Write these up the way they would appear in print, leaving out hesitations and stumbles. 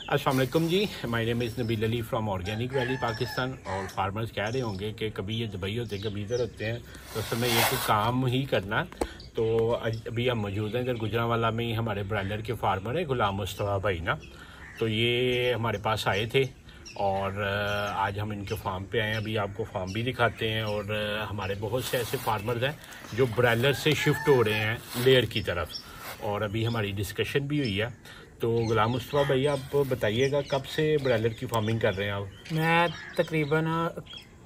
अस्सलाम वालेकुम जी, my name is Nabeel Ali from organic valley Pakistan. और फार्मर्स कह रहे होंगे कि कभी ये दुबई होते हैं कभी इधर होते हैं, तो असल में ये कोई काम ही करना। तो अभी हम मौजूद हैं इधर गुजरांवाला में ही। हमारे ब्रायलर के फार्मर है गुलाम मुस्तफ़ा भाई ना, तो ये हमारे पास आए थे और आज हम इनके फार्म पे आए हैं। अभी आपको फार्म भी दिखाते हैं। और हमारे बहुत से ऐसे फार्मर्स हैं जो ब्रायलर से शिफ्ट हो रहे हैं लेयर की तरफ, और अभी हमारी डिस्कशन भी हुई है। तो गुलाम मुस्तफ़ा भैया आप बताइएगा कब से ब्रायलर की फार्मिंग कर रहे हैं आप? मैं तकरीबन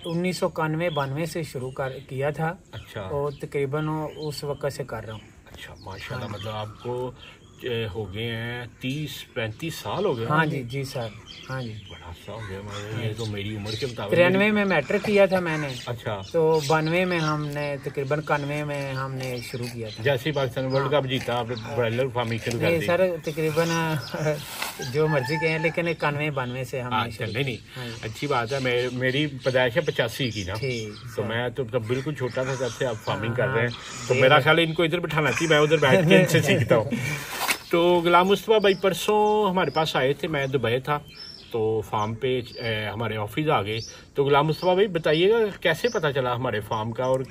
1991-92 से शुरू किया था। अच्छा। और तकरीबन उस वक्त से कर रहा हूँ। अच्छा माशाल्लाह। हाँ। मतलब आपको हो गए हैं 30-35 साल हो गए? हाँ जी, जी सर, हाँ जी। बड़ा सा हो गया। मतलब ये तो मेरी उम्र के मुताबिक। 93 में मैट्रिक किया था मैंने। अच्छा। तो 92 में हमने तकरीबन 91 में हमने शुरू किया था। जैसे ही पाकिस्तान वर्ल्ड कप जीता आपने ब्रायलर फार्मिंग शुरू कर दी? सर तकरीबन जो मर्जी कहें, लेकिन 91-92 से हमने शुरू। नहीं अच्छी बात है। मेरी पैदाइश है 85 की ना, तो मैं तो तब बिल्कुल छोटा था जब से आप फार्मिंग कर रहे हैं। तो मेरा ख्याल है इनको इधर बिठाना चाहिए, मैं उधर बैठ के इनसे सीखता हूँ। तो गुलाम मुस्तफ़ा भाई परसों हमारे पास आए थे, मैं दुबई था, तो फार्म पे हमारे ऑफिस आ गए। तो गुलाम मुस्तफ़ा भाई बताइएगा कैसे पता चला हमारे फार्म का, और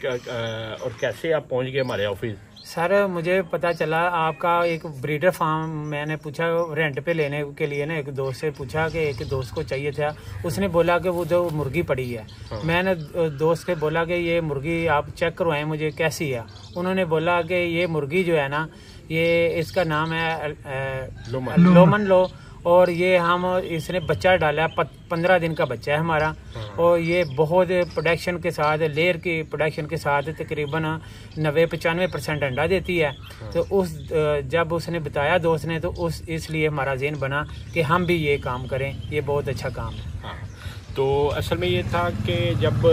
कैसे आप पहुंच गए हमारे ऑफिस? सर मुझे पता चला आपका एक ब्रीडर फार्म, मैंने पूछा रेंट पे लेने के लिए ना, एक दोस्त से पूछा कि एक दोस्त को चाहिए था। उसने बोला कि वो जो मुर्गी पड़ी है। हाँ। मैंने दोस्त से बोला कि ये मुर्गी आप चेक करवाएं मुझे कैसी है। उन्होंने बोला कि ये मुर्गी जो है ना, ये इसका नाम है लोमन लो, और ये हम इसने बच्चा डाला है, 15 दिन का बच्चा है हमारा। हाँ। और ये बहुत प्रोडक्शन के साथ, लेयर की प्रोडक्शन के साथ तकरीबन 90-95% अंडा देती है। हाँ। तो जब उसने बताया दोस्त ने, तो इसलिए हमारा ज़हन बना कि हम भी ये काम करें, ये बहुत अच्छा काम है। हाँ। तो असल में ये था कि जब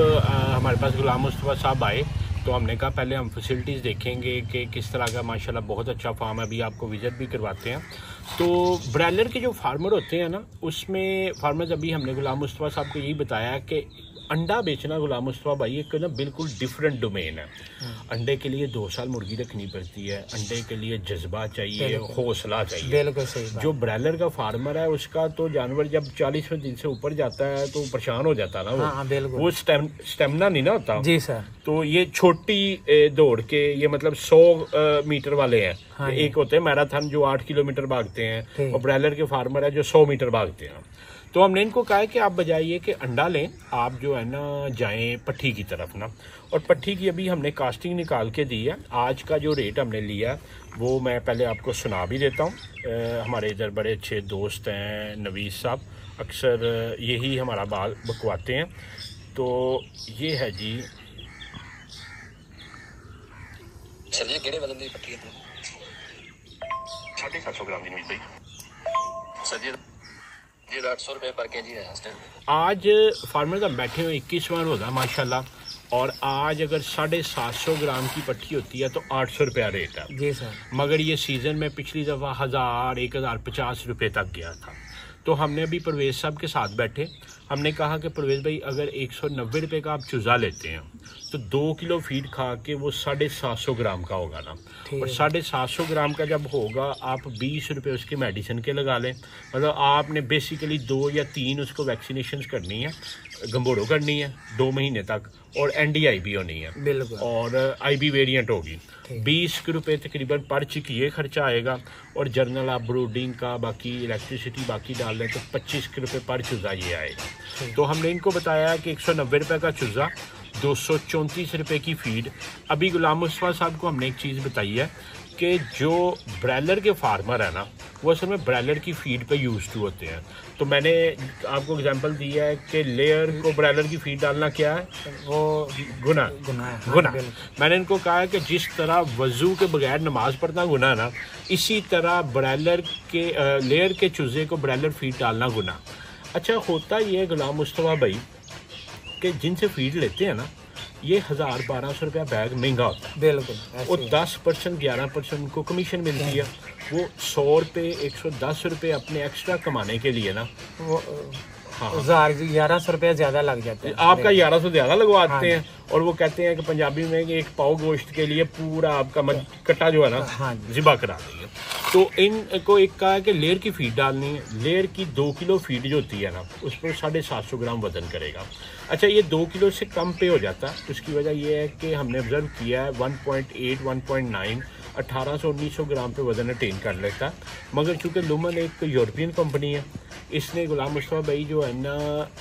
हमारे पास गुलाम मुस्तफ़ा साहब आए तो हमने कहा पहले हम फैसिलिटीज़ देखेंगे कि किस तरह का। माशाल्लाह बहुत अच्छा फार्म है, अभी आपको विज़िट भी करवाते हैं। तो ब्रायलर के जो फार्मर होते हैं ना, उसमें फार्मर्स, अभी हमने गुलाम मुस्तफ़ा साहब को यही बताया कि अंडा बेचना गुलाम मुस्तफ़ा भाई एक ना बिल्कुल डिफरेंट डोमेन है। अंडे के लिए 2 साल मुर्गी रखनी पड़ती है, अंडे के लिए जज्बा चाहिए, हौसला चाहिए। बिल्कुल सही बात। जो ब्रायलर का फार्मर है उसका तो जानवर जब 40वें दिन से ऊपर जाता है तो परेशान हो जाता है ना। हाँ, बिल्कुल। वो स्टेमिना नहीं ना होता। जी सर। तो ये छोटी दौड़ के, ये मतलब 100 मीटर वाले हैं। हाँ, एक होते हैं मैराथन जो 8 किलोमीटर भागते हैं, और ब्रायलर के फार्मर है जो 100 मीटर भागते हैं। तो हमने इनको कहा है कि आप बजाय कि अंडा लें, आप जो है ना जाएं पट्ठी की तरफ ना। और पट्ठी की अभी हमने कास्टिंग निकाल के दी है। आज का जो रेट हमने लिया वो मैं पहले आपको सुना भी देता हूँ। हमारे इधर बड़े अच्छे दोस्त हैं नवीस साहब, अक्सर यही हमारा बाल बकवाते हैं। तो ये है जी, चलिए केड़े वजन दी पट्टी है? 750 ग्राम दी भाई सर जी 800 रुपये पर केजी है। आज फार्मर का बैठे हुए 21वां रोज़ा माशाल्लाह, और आज अगर 750 ग्राम की पट्टी होती है तो 800 रुपया रेट है। जी सर। मगर ये सीज़न में पिछली दफ़ा 1000-1050 रुपये तक गया था। तो हमने अभी परवेज़ साहब के साथ बैठे, हमने कहा कि परवेज़ भाई अगर 190 रुपये का आप चूज़ा लेते हैं तो 2 किलो फीड खा के वो 750 ग्राम का होगा ना। और 750 ग्राम का जब होगा, आप 20 रुपये उसके मेडिसिन के लगा लें। मतलब आपने बेसिकली 2 या 3 उसको वैक्सीनेशन करनी है, गंबोड़ो करनी है 2 महीने तक, और NDI भी होनी है। बिल्कुल। और IB वेरिएंट होगी। 20 रुपये तकरीबन पर चिक ये खर्चा आएगा, और जर्नल आप ब्रूडिंग का, बाकी इलेक्ट्रिसिटी बाकी डाल दें तो 25 रुपये पर चूज़ा ये आएगा। तो हमने इनको बताया कि 190 रुपये का चूज़ा, 234 रुपये की फीड। अभी गुलाम मुस्तफ़ा साहब को हमने एक चीज़ बताई है कि जो ब्रायलर के फार्मर है ना, वो असल में ब्रायलर की फीड पे यूज टू होते हैं। तो मैंने आपको एग्जांपल दिया है कि लेयर को ब्रायलर की फीड डालना क्या है, वो गुनाह है। गुनाह। मैंने इनको कहा है कि जिस तरह वज़ू के बगैर नमाज पढ़ना गुनाह है ना, इसी तरह ब्रायलर के लेयर के चूज़े को ब्रायलर फीड डालना गुनाह। अच्छा होता ये गुलाम मुस्तफ़ा भाई कि जिनसे फीड लेते हैं ना, ये 1000-1200 रुपया बैग महंगा होता है। बिल्कुल। और 10% 11% उनको कमीशन मिलती है। वो 100 रुपये 110 रुपये अपने एक्स्ट्रा कमाने के लिए ना, वो हाँ 1100 रुपया ज़्यादा लग जाता है। आपका 1100 ज़्यादा लगवाते हैं। और वो कहते हैं कि पंजाबी में कि एक पाव गोश्त के लिए पूरा आपका कट्टा जो है ना ज़िबा करा देंगे। तो इनको एक कहा है कि लेयर की फीड डालनी है। लेयर की 2 किलो फीड जो होती है ना, उस पर 750 ग्राम वज़न करेगा। अच्छा, ये 2 किलो से कम पे हो जाता है। उसकी वजह यह है कि हमने ऑब्जर्व किया है 1.8 1.9 1800-1900 ग्राम पे वज़न अटेन कर लेता। मगर चूँकि लुमन एक यूरोपियन कंपनी है, इसने गुलाम मुस्तफ़ा भाई जो है ना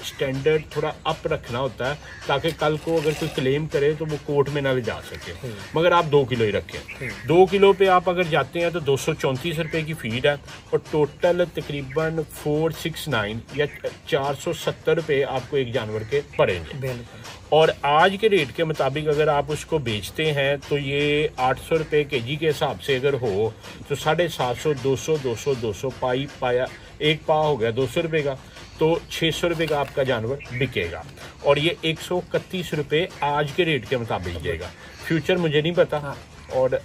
स्टैंडर्ड थोड़ा अप रखना होता है, ताकि कल को अगर कोई क्लेम करे तो वो कोर्ट में ना ले जा सके। मगर आप 2 किलो ही रखें। 2 किलो पे आप अगर जाते हैं तो 234 रुपये की फीड है और टोटल तकरीबन 469 या 470 रुपये आपको एक जानवर के पड़ेंगे। और आज के रेट के मुताबिक अगर आप उसको बेचते हैं तो ये 800 रुपये केजी के हिसाब से अगर हो तो 750, 200, 200, 200 पाया एक पा हो गया 200 रुपये का, तो 600 रुपये का आपका जानवर बिकेगा। और ये 131 रुपये आज के रेट के मुताबिक जाएगा। फ्यूचर मुझे नहीं पता। हाँ। और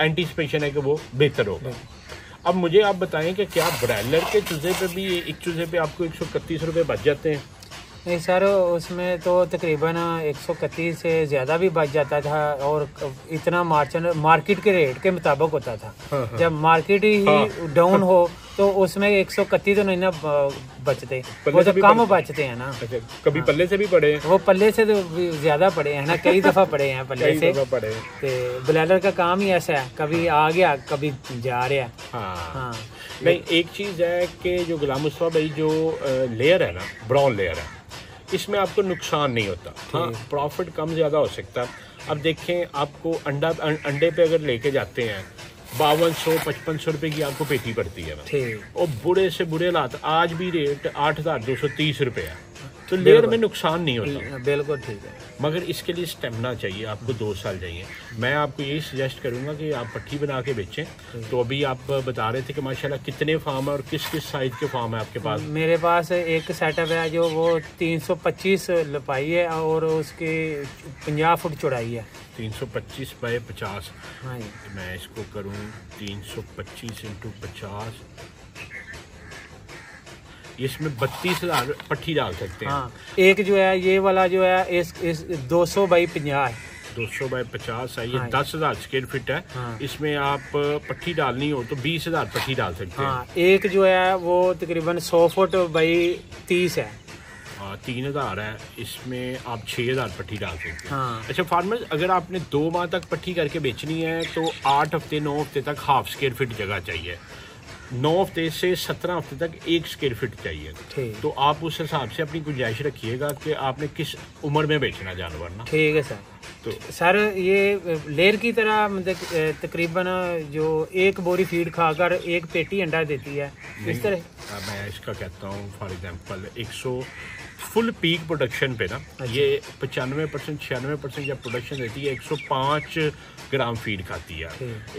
एंटीसिपेशन है कि वो बेहतर होगा। अब मुझे आप बताएं कि क्या ब्रायलर के चूजे पे भी एक चूजे पे आपको 131 रुपये बच जाते हैं? नहीं सर, उसमें तो तकरीबन 131 से ज़्यादा भी बच जाता था और इतना मार्केट के रेट के मुताबिक होता था। हाँ। जब मार्केट ही डाउन हो तो उसमें 131 तो नहीं ना बचते, वो तो कम बचते हैं ना। अच्छा, कभी पल्ले से भी पड़े? वो पल्ले से तो ज़्यादा पड़े हैं ना, कई दफ़ा पड़े हैं पल्ले से। तो ब्लैलर का काम ही ऐसा है, कभी आ गया कभी जा रहा है। हाँ। नहीं, एक चीज़ है कि जो गुलाम मुस्तफ़ा भाई जो लेयर है ना, ब्राउन लेयर है, इसमें आपको नुकसान नहीं होता। हाँ, प्रॉफिट कम ज़्यादा हो सकता है। अब देखें, आपको अंडे पे अगर लेके जाते हैं 5200-5500 रुपये की आपको पेटी पड़ती है ना, और बुरे से बुरे हालात आज भी रेट 8230 रुपये है। तो लेयर में नुकसान नहीं होता। बिल्कुल ठीक है। मगर इसके लिए स्टेमिना चाहिए, आपको 2 साल चाहिए। मैं आपको यही सजेस्ट करूंगा कि आप पट्टी बना के बेचें। तो अभी आप बता रहे थे कि माशाल्लाह कितने फार्म है और किस किस साइज के फार्म है आपके पास? मेरे पास एक सेटअप है जो वो 325 लंबाई है और उसकी 50 फुट चौड़ाई है। 325 बाय 50। हाँ, मैं इसको करूँ 325 × 50, इसमें 32,000 पट्टी डाल सकते हैं। हाँ, एक जो है ये वाला जो है इस 200 बाई 50 है। 200 बाय 50 है ये। हाँ, 10,000 स्क्वायर फीट है। हाँ, इसमें आप पट्टी डालनी हो तो 20,000 पट्टी डाल सकते हैं। हाँ, एक जो है वो तकरीबन 100 फुट बाई 30 है। 3000 है, इसमें आप 6000 पट्टी डाल सकते हैं। हाँ। अच्छा फार्मर, अगर आपने 2 माह तक पट्टी करके बेचनी है तो 8 हफ्ते 9 हफ्ते तक हाफ स्क्वायर फीट जगह चाहिए। 9 हफ्ते से 17 हफ्ते तक 1 स्क्वायर फीट चाहिए। तो आप उस हिसाब से अपनी गुंजाइश रखिएगा कि आपने किस उम्र में बेचना जानवर ना। ठीक है सर। तो सर ये लेयर की तरह मतलब तकरीबन जो एक बोरी फीड खाकर एक पेटी अंडा देती है, इस तरह? मैं इसका कहता हूँ for example 100 full peak production पे ना, ये 95% 96% जब प्रोडक्शन देती है 105 ग्राम फीड खाती है।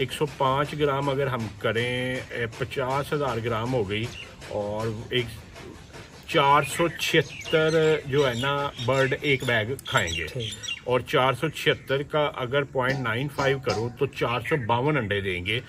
105 ग्राम अगर हम करें 50,000 ग्राम हो गई और एक 476 जो है ना बर्ड एक बैग खाएंगे, और 476 का अगर 0.95 करो तो 452 अंडे देंगे,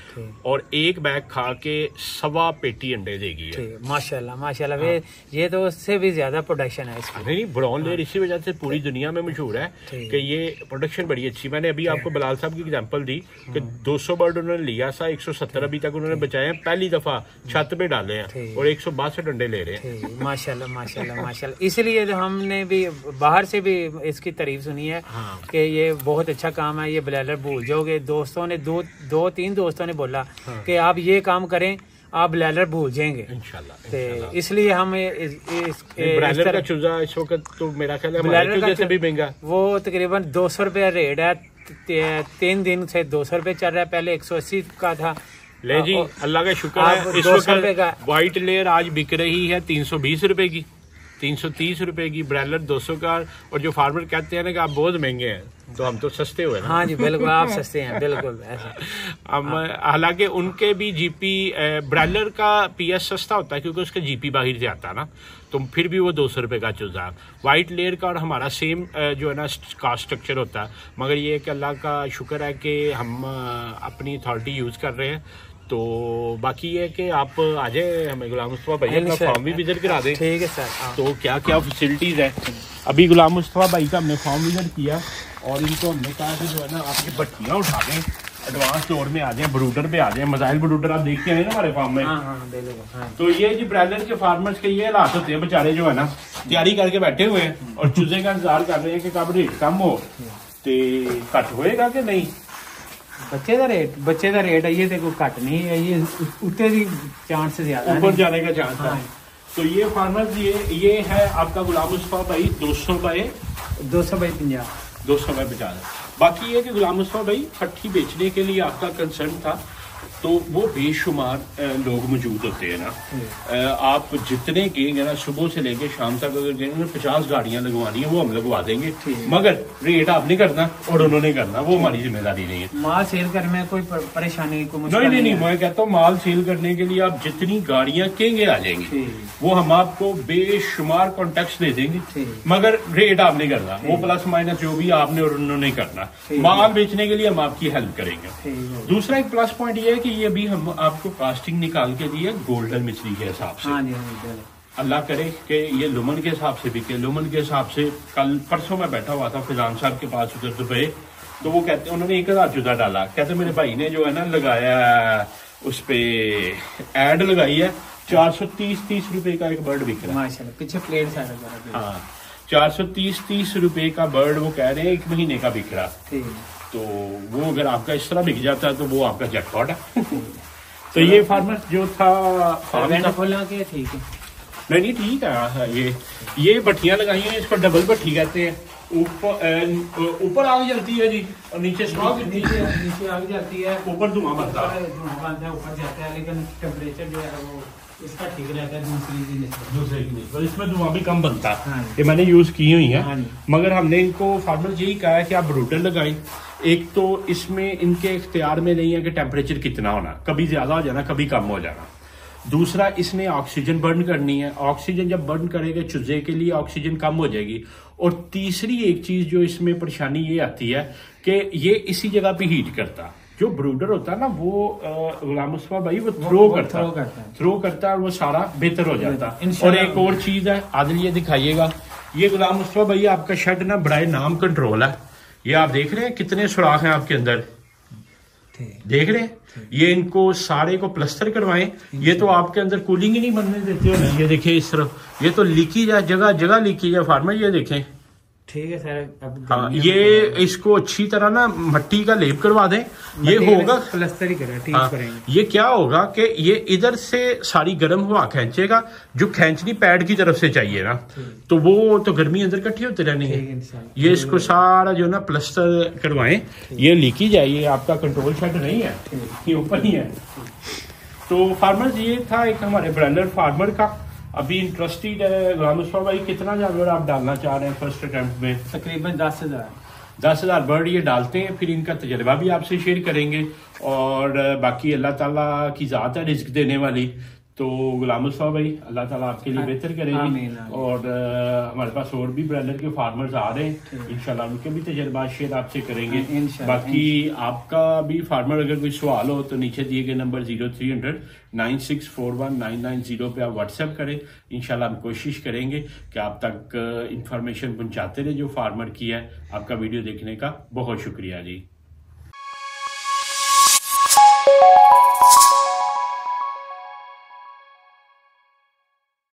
और एक बैग खा के 1.25 पेटी अंडे देगी। माशाल्लाह माशाल्लाह। हाँ। ये तो उससे भी ज्यादा प्रोडक्शन है इसकी। नहीं, ब्राउन लेयर इसी वजह से पूरी दुनिया में मशहूर है कि ये प्रोडक्शन बड़ी अच्छी। मैंने अभी आपको बलाल साहब की एग्जांपल दी कि 200 बर्ड उन्होंने लिया सा, 170 अभी तक उन्होंने बचाए हैं, पहली दफा छत पे डाले हैं और 162 अंडे ले रहे हैं। माशाल्लाह माशाल्लाह माशाल्लाह। इसलिए हमने भी बाहर से भी इसकी तारीफ सुनी है। हाँ। कि ये बहुत अच्छा काम है, ये ब्लैलर भूल जाओगे। दोस्तों ने 2-3 दोस्तों ने बोला कि आप ये काम करें, आप ब्लैलर भूल जाएंगे इंशाल्लाह। इसलिए हम ब्लैलर का चूजा इस वक्त तो मेरा ख्याल है ब्लैलर का से भी महंगा, वो तकरीबन 200 रुपया रेट है। 3 दिन से 200 रुपये चल रहा है, पहले 180 का था। ले जी, अल्लाह का शुक्र है इस वक्त व्हाइट लेयर आज बिक रही है 320 रुपए की, 330 रुपए की। ब्रॉयलर 200 का। और जो फार्मर कहते हैं ना कि आप बहुत महंगे हैं, तो हम तो सस्ते हुए ना। हाँ जी बिल्कुल, आप सस्ते हैं बिल्कुल ऐसा। हालांकि उनके भी जीपी ब्रॉयलर का पीएस सस्ता होता है क्योंकि उसका जीपी बाहर से आता है ना, तो फिर भी वो 200 रुपये का चूजा। वाइट लेयर का और हमारा सेम जो है ना कास्ट स्ट्रक्चर होता है, मगर ये कि अल्लाह का शुक्र है कि हम अपनी अथॉरिटी यूज़ कर रहे हैं। तो बाकी ये कि आप आ जाए, हमें गुलाम मुस्तफा भाई अपना फार्म भी विजिट करा दें। ठीक है सर। तो क्या क्या फैसिलिटीज़ है, अभी गुलाम मुस्तफा भाई का हमने फार्म विजिट किया और इनको हमने कहा कि जो है ना आपकी भट्टियाँ उठा दें एडवांस दौर में आ जाए, ब्रूडर पे आ जाए। मजाइल ब्रूडर आप देखते हैं ना हमारे फार्म में। हाँ। तो ये जी ब्रायलर के फार्मर्स के ये हालात होते हैं बेचारे, जो है ना तैयारी करके बैठे हुए हैं और चूजे का इंतजार कर रहे हैं कि कब रेट कम हो तो घट होएगा कि नहीं। बच्चे का रेट ये देखो घट नहीं है, ये उत्ते दी चांस ज्यादा ऊपर जाने का चांस है। तो ये फार्मर्स ये है आपका गुलाम मुस्तफा भाई 200 बाय 50। बाकी ये कि गुलाम मुस्तफा भाई फट्टी बेचने के लिए आपका कंसर्न था, तो वो बेशुमार लोग मौजूद होते हैं ना। आप जितने कहेंगे ना सुबह से लेके शाम तक, अगर कहेंगे 50 गाड़ियां लगवानी है वो हम लगवा देंगे, मगर रेट आपने करना और उन्होंने करना, वो हमारी जिम्मेदारी नहीं है। माल सेल करने में कोई परेशानी को नहीं, मैं कहता हूँ माल सेल करने के लिए आप जितनी गाड़ियां कहेंगे आ जाएंगी, वो हम आपको बेशुमार कॉन्टेक्ट दे देंगे, मगर रेट आपने करना, वो प्लस माइनस जो भी आपने और उन्होंने करना। माल बेचने के लिए हम आपकी हेल्प करेंगे। दूसरा एक प्लस पॉइंट ये है कि ये भी हम आपको कास्टिंग निकाल के दिए गोल्डन मछली के हिसाब से। अल्लाह करे कि ये लुमन के हिसाब से बिके। लुमन के हिसाब से कल परसों मैं बैठा हुआ था फिजान साहब के पास उधर दुबई, तो वो कहते उन्होंने 1000 जुदा डाला, कहते मेरे भाई ने जो है ना लगाया उस पे एड लगाई है 430 रुपए का एक बर्ड बिक रहा है पीछे प्लेट सारा। हाँ 430 रुपए का बर्ड वो कह रहे हैं 1 महीने का बिक रहा। तो वो अगर आपका इस तरह बिक जाता है तो वो आपका जैकपॉट है। तो ये फार्मर जो था खोलना के ठीक है। नहीं ठीक है। ये भट्टियां लगाई हैं, इसको डबल भट्टी कहते हैं। ऊपर आग जलती है जी और नीचे स्टॉक नीचे आग जाती है, ऊपर धुआं बनता है, ऊपर जाता है, लेकिन टेम्परेचर जो है वो इसका ठीक रहता है दूसरे की निस्बत। इसमें धुआं भी कम बनता है। ये मैंने यूज की हुई है। मगर हमने इनको फार्मर यही कहा है कि आप ब्रूडर लगाएं। एक तो इसमें इनके इख्तियार में नहीं है कि टेम्परेचर कितना होना, कभी ज्यादा हो जाना कभी कम हो जाना। दूसरा इसने ऑक्सीजन बर्न करनी है, ऑक्सीजन जब बर्न करेगा चूजे के लिए ऑक्सीजन कम हो जाएगी। और तीसरी एक चीज जो इसमें परेशानी ये आती है कि ये इसी जगह पे हीट करता। जो ब्रूडर होता है ना वो गुलाम मुस्तफा भाई वो थ्रो करता है और वो सारा बेहतर हो जाता। और एक और चीज है, आदिल ये दिखाइएगा, ये गुलाम मुस्तफा भाई आपका शेड ना बड़ा नाम कंट्रोल है। ये आप देख रहे हैं कितने सुराख हैं आपके अंदर, देख रहे हैं। ये इनको सारे को प्लस्तर करवाएं। ये तो आपके अंदर कूलिंग ही नहीं बनने देते हो ना। ये देखिए इस तरफ ये तो लीकेज है, जगह जगह लीकेज है फार्मर, ये देखें। ठीक है सर। अब हाँ ये इसको अच्छी तरह ना मट्टी का लेप करवा दें। ये होगा प्लस्तर ही करें, ठीक करेंगे। ये क्या होगा कि ये इधर से सारी गर्म हवा खींचेगा, जो खींचनी पैड की तरफ से चाहिए ना, तो वो तो गर्मी अंदर इकट्ठी होती रहनी है। ये इसको सारा जो ना प्लस्तर करवाएं। ये लीकेज है, ये आपका कंट्रोल शेड नहीं है, ये ऊपर ही है। तो फार्मर्स ये था एक हमारे ब्रायलर फार्मर का। अभी इंटरेस्टेड है गुलाम मुस्तफा भाई, कितना जानवर आप डालना चाह रहे हैं फर्स्ट अटेम्प्ट में? तकरीबन 10,000 बर्ड ये डालते हैं, फिर इनका तजर्बा भी आपसे शेयर करेंगे। और बाकी अल्लाह ताला की ज़ात है रिस्क देने वाली। तो गुलाम मुस्तफा भाई अल्लाह ताला आपके लिए बेहतर करेंगे। और हमारे पास और भी ब्रायलर के फार्मर्स आ रहे हैं, इंशाल्लाह उनके भी तजर्बा शेयर आपसे करेंगे। बाकी आपका भी फार्मर अगर कोई सवाल हो तो नीचे दिए गए नंबर 0300 9641 पे आप व्हाट्सएप करें। इंशाल्लाह हम कोशिश करेंगे कि आप तक इंफॉर्मेशन पहुंचाते रहे जो फार्मर की है। आपका वीडियो देखने का बहुत शुक्रिया जी।